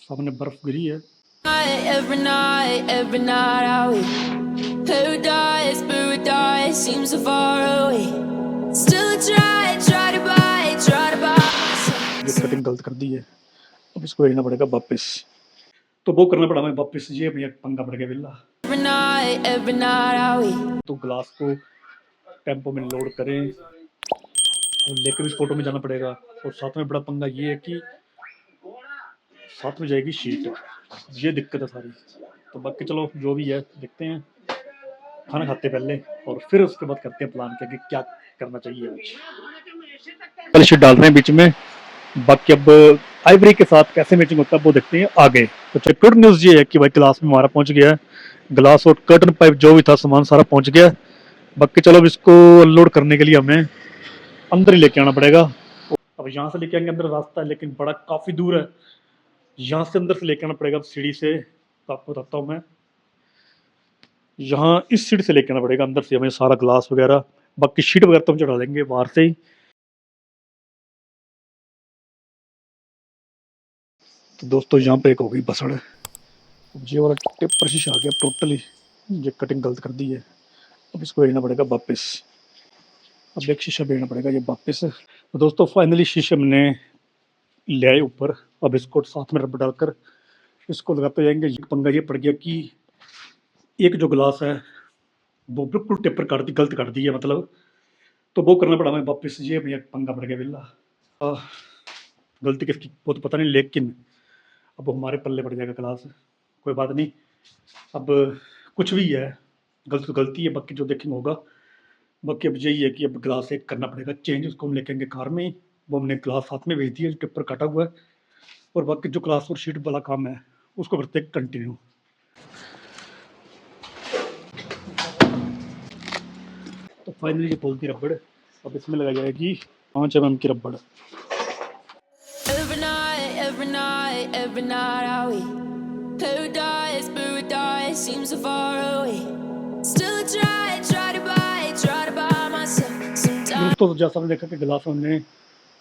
सामने बर्फ गिरी है। Every night I wait. Paradise seems so far away. Still I try to buy ये myself. Cutting गलत कर दी है, अब इसको भेजना पड़ेगा वापस। तो वो करना पड़ा हमें वापस, ये भैया पंगा पड़ गया बिल्ला। Every night I wait. तो ग्लास को टेम्पो में लोड करें और लेकर भी फोटो में जाना पड़ेगा। और साथ में बड़ा पंगा ये है कि साथ में जाएगी शीट, ये दिक्कत है सारी। तो बाकी चलो जो भी है देखते हैं, खाना खाते पहले और फिर उसके बाद करते हैं प्लान कि क्या करना चाहिए आज। पहले शीट डाल रहे हैं बीच में, बाकी अब आइवरी के साथ कैसे मैचिंग होता है वो देखते हैं आगे। तो गुड न्यूज ये है कि भाई ग्लास में हमारा पहुंच गया है, ग्लास और कर्टन पाइप जो भी था सामान सारा पहुंच गया। बाकी चलो अब इसको लोड करने के लिए हमें अंदर ही लेके आना पड़ेगा। अब यहाँ से लेके आएंगे, अंदर रास्ता है लेकिन बड़ा काफी दूर है, यहाँ से अंदर से लेके आना पड़ेगा सीढ़ी से। तो आपको बताता हूँ मैं, यहाँ इस सीढ़ी से लेके आना पड़ेगा अंदर से हमें सारा ग्लास वगैरह। बाकी शीट वगैरह तो हम चढ़ा लेंगे बाहर से ही। तो दोस्तों यहाँ पे एक हो गई बसड़, ये वाला टेपर शीशा आ गया टोटली, ये कटिंग गलत कर दी है, अब इसको भेजना पड़ेगा वापस। अब एक शीशा भेजना पड़ेगा ये वापस। तो दोस्तों फाइनली शीशे हमने ले आए ऊपर, अब इसको साथ में रबर डालकर इसको लगाते जाएंगे। ये पंगा ये पड़ गया कि एक जो ग्लास है वो बिल्कुल टेपर काट दी, गलत काट दी है मतलब। तो वो करना पड़ा हमें वापस, ये भैया पंगा पड़ गया बिल्ला। गलती किसकी वो तो पता नहीं, लेकिन अब हमारे पल्ले पड़ जाएगा ग्लास। कोई बात नहीं, अब कुछ भी है, गलती तो गलती है, बाकी जो देखेंगे होगा। बाकी अब यही है कि अब ग्लास एक करना पड़ेगा चेंज, उसको हम लेके आएंगे कार में ही। वो हमने ग्लास साथ में भेज दिया, जो टिप्पर काटा हुआ है। और बाकी जो ग्लास और शीट वाला काम है उसको करते हैं कंटिन्यू। तो फाइनली ये बोलती रबड़, अब इसमें लगाई जाएगी 5 mm की रबड़। Every night I wait. Paradise seems so far away. Still I try to buy myself sometimes. दोस्तों जैसा हमने देखा कि ग्लास में हमने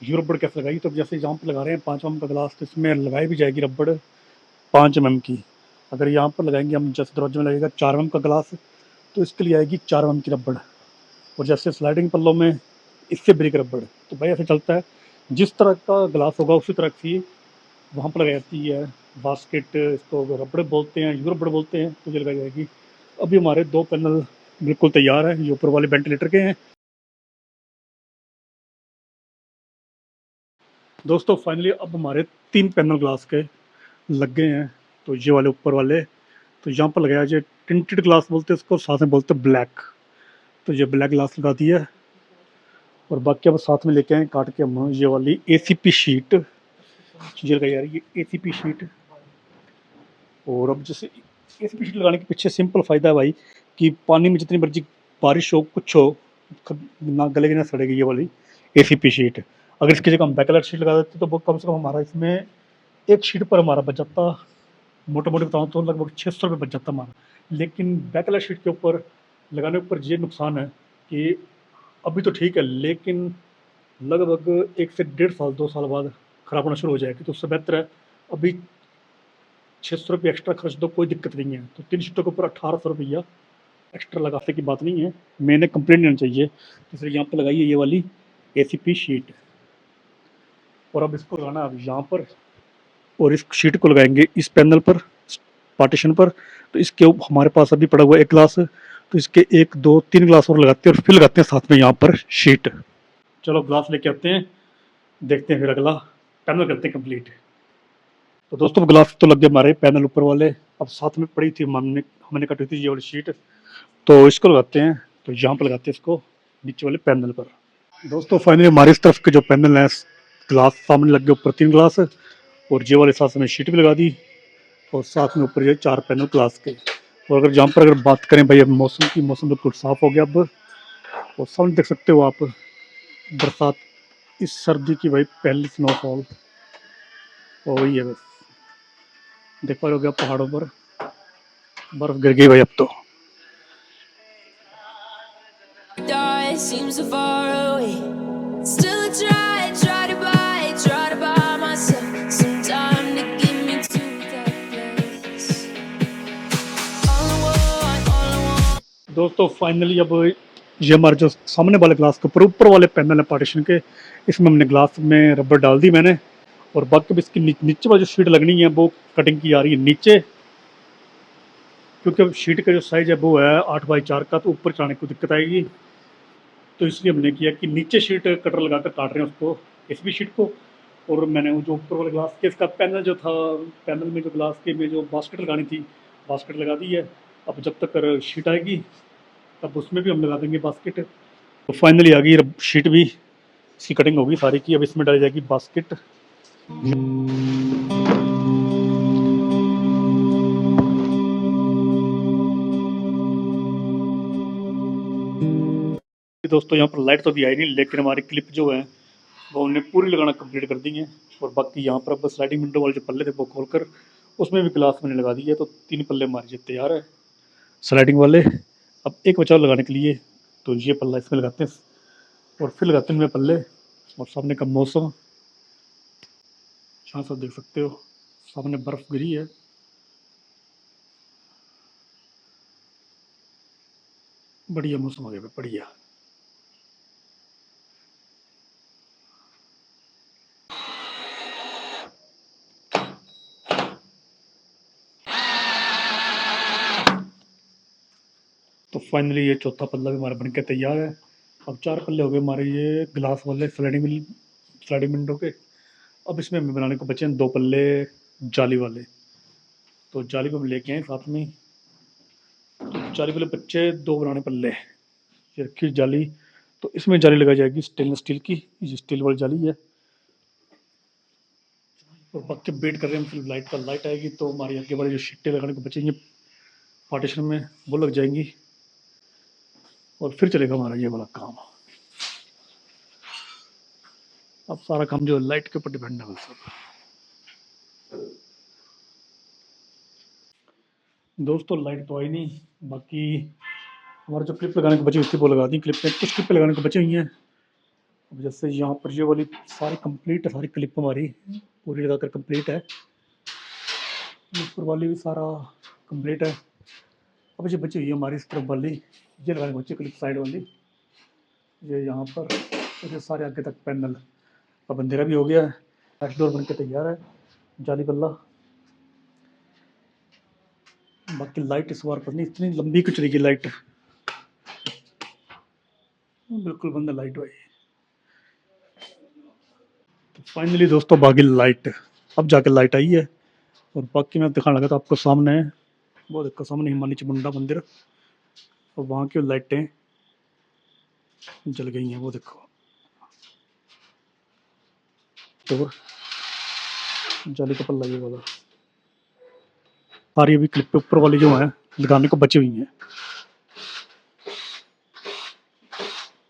ये रबड़ कैसे लगाई, तो जैसे यहाँ पे लगा रहे हैं 5 mm का ग्लास, तो इसमें लगाई भी जाएगी रबड़ 5 mm की। अगर यहाँ पर लगाएंगे हम, जैसे दरवाजे में लगेगा 4 mm का ग्लास, तो इसके लिए आएगी 4 mm की रबड़। और जैसे स्लाइडिंग पल्लों में इससे ब्रेक रबड़। तो भाई ऐसे चलता है, जिस तरह का ग्लास होगा उसी तरह की वहाँ पर लगाई जाती है बास्केट, इसको रबड़ बोलते हैं, यू रबड़ बोलते हैं, तो ये लगाई जाएगी। अभी हमारे 2 पैनल बिल्कुल तैयार है, ये ऊपर वाले वेंटिलेटर के हैं। दोस्तों फाइनली अब हमारे 3 पैनल ग्लास के लग गए हैं। तो ये वाले ऊपर वाले, तो यहाँ पर लगाया जो टिंटेड ग्लास बोलते हैं उसको, साथ में बोलते हैं ब्लैक। तो ये ब्लैक ग्लास लगा दी है। और बाकी अब साथ में लेके आए काट के हम ये वाली ACP शीट, ये लगाई जा रही है ACP शीट। और अब जैसे ACP शीट लगाने के पीछे सिंपल फ़ायदा है भाई कि पानी में जितनी मर्जी बारिश हो कुछ हो, ना गलेगी ना सड़ेगी ये वाली ACP शीट। अगर इसकी जगह हम बैकलाइट शीट लगा देते तो वो कम से कम हमारा इसमें एक शीट पर हमारा बच जाता, मोटा मोटी बताऊँ तो लगभग 600 रुपये बच जाता हमारा। लेकिन बैकलाइट शीट के ऊपर लगाने के ऊपर ये नुकसान है कि अभी तो ठीक है, लेकिन लगभग 1 से 1.5 साल 2 साल बाद ख़राब होना शुरू हो जाएगी। तो उससे बेहतर है अभी 600 रुपये एक्स्ट्रा खर्च दो, कोई दिक्कत नहीं है। तो 3 शीटों के ऊपर 1800 रुपया एक्स्ट्रा लगाने की बात नहीं है, मैंने कंप्लेंट नहीं होनी चाहिए। इसलिए यहाँ पर लगाई है ये वाली ACP शीट। और अब इसको लगाना अब यहाँ पर, और इस शीट को लगाएंगे इस पैनल पर, पार्टीशन पर। तो इसके हमारे पास अभी पड़ा हुआ एक ग्लास, तो इसके 1 2 3 ग्लास और लगाते हैं और फिर लगाते हैं साथ में यहाँ पर शीट। चलो ग्लास लेके आते हैं, देखते हैं फिर अगला पैनल करते हैं कंप्लीट। तो दोस्तों ग्लास तो लग गए हमारे पैनल ऊपर वाले, अब साथ में पड़ी थी हमने कटी थी ये वाली शीट, तो इसको लगाते हैं। तो यहाँ पर लगाते हैं इसको नीचे वाले पैनल पर। दोस्तों फाइनली हमारी इस तरफ के जो पैनल है, ग्लास सामने लग गए ऊपर 3 ग्लास, और ये वाले साथ में शीट भी लगा दी, और साथ में ऊपर ये 4 पैनल ग्लास के। और अगर जहाँ पर अगर बात करें भाई अब मौसम की, मौसम बिल्कुल साफ़ हो गया अब। और सामने देख सकते हो आप बरसात, इस सर्दी की भाई पहली स्नोफॉल हो गई है। बस देख पा रहे हो गया पहाड़ों पर बर्फ गिर गई भाई अब तो। Seems so far away. Still I try to buy myself some time to give me to. दोस्तों फाइनली अब ये हमारे जो सामने वाले ग्लास के ऊपर वाले पैनल है पार्टीशन के, इसमें हमने ग्लास में रबर डाल दी मैंने। और बाकी अब इसकी नीचे वाली जो शीट लगनी है वो कटिंग की आ रही है नीचे, क्योंकि अब शीट का जो साइज है वो है 8x4 का, तो ऊपर चढ़ाने को दिक्कत आएगी। तो इसलिए हमने किया कि नीचे शीट कटर लगाकर काट रहे हैं उसको, इस भी शीट को। और मैंने वो जो ऊपर वाले ग्लास के इसका पैनल जो था, पैनल में जो ग्लास के में जो बास्केट लगानी थी, बास्केट लगा दी है। अब जब तक शीट आएगी तब उसमें भी हम लगा देंगे बास्केट। तो फाइनली आ गई शीट भी, इसकी कटिंग होगी सारी की, अब इसमें डाली जाएगी बास्केट। दोस्तों यहाँ पर लाइट तो भी आई नहीं, लेकिन हमारी क्लिप जो है वो हमने पूरी लगाना कंप्लीट कर दी है। और बाकी यहाँ पर अब स्लाइडिंग विंडो वाले जो पल्ले थे वो खोलकर उसमें भी ग्लास मैंने लगा दी है। तो 3 पल्ले हमारे जो तैयार है स्लाइडिंग वाले। अब एक बचाव लगाने के लिए तो ये पल्ला इसमें लगाते हैं और फिर लगाते हैं इनमें पल्ले। और सामने का मौसम जहाँ सब देख सकते हो, सामने बर्फ़ गिरी है। बढ़िया मौसम आ गया, बढ़िया। तो फाइनली ये चौथा पल्ला भी हमारा बनकर तैयार है। अब 4 पल्ले हो गए हमारे ये ग्लास वाले स्लाइडिंग विंडो के। अब इसमें हमें बनाने को बचे हैं 2 पल्ले जाली वाले। तो जाली को हम लेके आए साथ में। तो जाली वाले बच्चे 2 बनाने पल्ले, ये रखी जाली। तो इसमें जाली लगाई जाएगी स्टेनलेस स्टील की, ये स्टील वाली जाली है। और बाकी वेट कर रहे हैं हम, फिर लाइट आएगी तो हमारी आगे वाली जो शीटें लगाने को बचेंगे पार्टीशन में वो लग जाएंगी। और फिर चलेगा हमारा ये वाला काम। अब सारा काम जो है लाइट के ऊपर डिपेंड है सब। दोस्तों लाइट तो आई नहीं, बाकी हमारे जो क्लिप लगाने को बची हुई थी वो लगा दी क्लिप में। कुछ क्लिप लगाने को बची हुई हैं। अब जैसे यहाँ पर ये वाली सारी कंप्लीट है, सारी क्लिप हमारी पूरी लगाकर कंप्लीट है। ऊपर वाली भी सारा कंप्लीट है। अब ये बची हुई है हमारी इस तरफ वाली, ये लगाने को बची क्लिप साइड वाली, ये यहाँ पर। ये सारे आगे तक पैनल। अब अंधेरा भी हो गया है, फ्लैश डोर बन के तैयार है, जाली पल्ला। बाकी लाइट इस बार पर नहीं इतनी लंबी क्यों चलेगी लाइट, बिल्कुल बंद है लाइट भाई। तो फाइनली दोस्तों बाकी लाइट, अब जाके लाइट आई है। और बाकी मैं दिखाने लगा था आपको सामने है, वो देखो सामने हिमालय चामुंडा मंदिर, और वहाँ की लाइटें जल गई हैं, वो देखो। तो जाली का पल्ला ये वाला, सारी अभी क्लिप पे ऊपर वाली जो है लगाने को बची हुई हैं।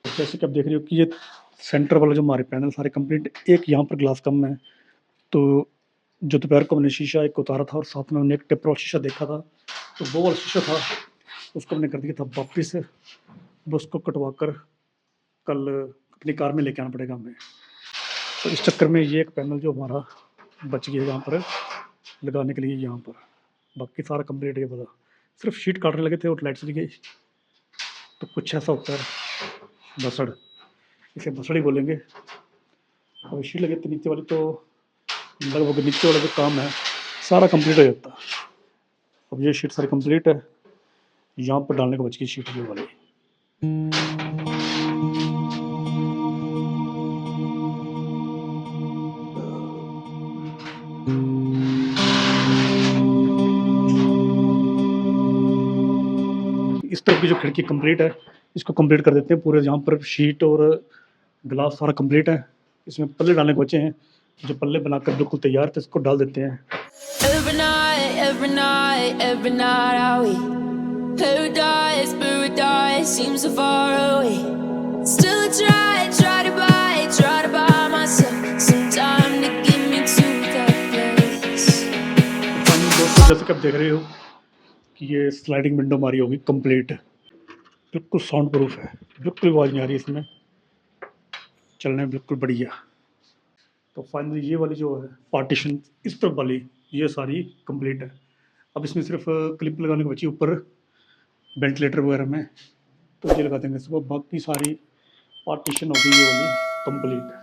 जैसे कि आप देख रहे हो कि ये सेंटर वाला जो हमारे पैनल सारे कंप्लीट, एक यहाँ पर ग्लास कम है। तो जो दोपहर को हमने शीशा एक उतारा था और साथ में हमने एक टेपर वाला शीशा देखा था, तो वो वाला शीशा था उसको हमने कर दिया था वापिस। अब उसको कटवा कर कल अपनी कार में लेके आना पड़ेगा हमें। तो इस चक्कर में ये एक पैनल जो हमारा बच गया यहाँ पर लगाने के लिए यहाँ पर। बाकी सारा कंप्लीट है, पता सिर्फ शीट काटने लगे थे और लाइट चली गई। तो कुछ ऐसा होता है बसड़, इसे बसड़ ही बोलेंगे। और शीट लगे थे नीचे वाली, तो लगभग नीचे वाला जो काम है सारा कंप्लीट हो जाता। अब ये शीट सारी कंप्लीट है, यहाँ पर डालने को बच गई शीट ये वाली। इस तरफ की जो खिड़की कंप्लीट है इसको कंप्लीट कर देते हैं पूरे। यहाँ पर शीट और ग्लास सारा कंप्लीट है, इसमें पल्ले डालने को बचे हैं। जो पल्ले बनाकर बिल्कुल तैयार थे इसको डाल देते हैं। Every night, every night, every night I we paradise, paradise seems so far away. Still I try to buy myself some time to get me to that place. दोस्तों जैसे कि आप देख रहे हो कि ये स्लाइडिंग विंडो हमारी होगी कंप्लीट, बिल्कुल साउंड प्रूफ है, बिल्कुल आवाज़ नहीं आ रही इसमें, चलने में बिल्कुल बढ़िया। तो फाइनली ये वाली जो है पार्टीशन इस तरफ वाली ये सारी कंप्लीट है। अब इसमें सिर्फ क्लिप लगाने को बची ऊपर, वेंटिलेटर वगैरह में, तो ये लगा देंगे सुबह। बाकी सारी पार्टीशन हो गई ये वाली कंप्लीट।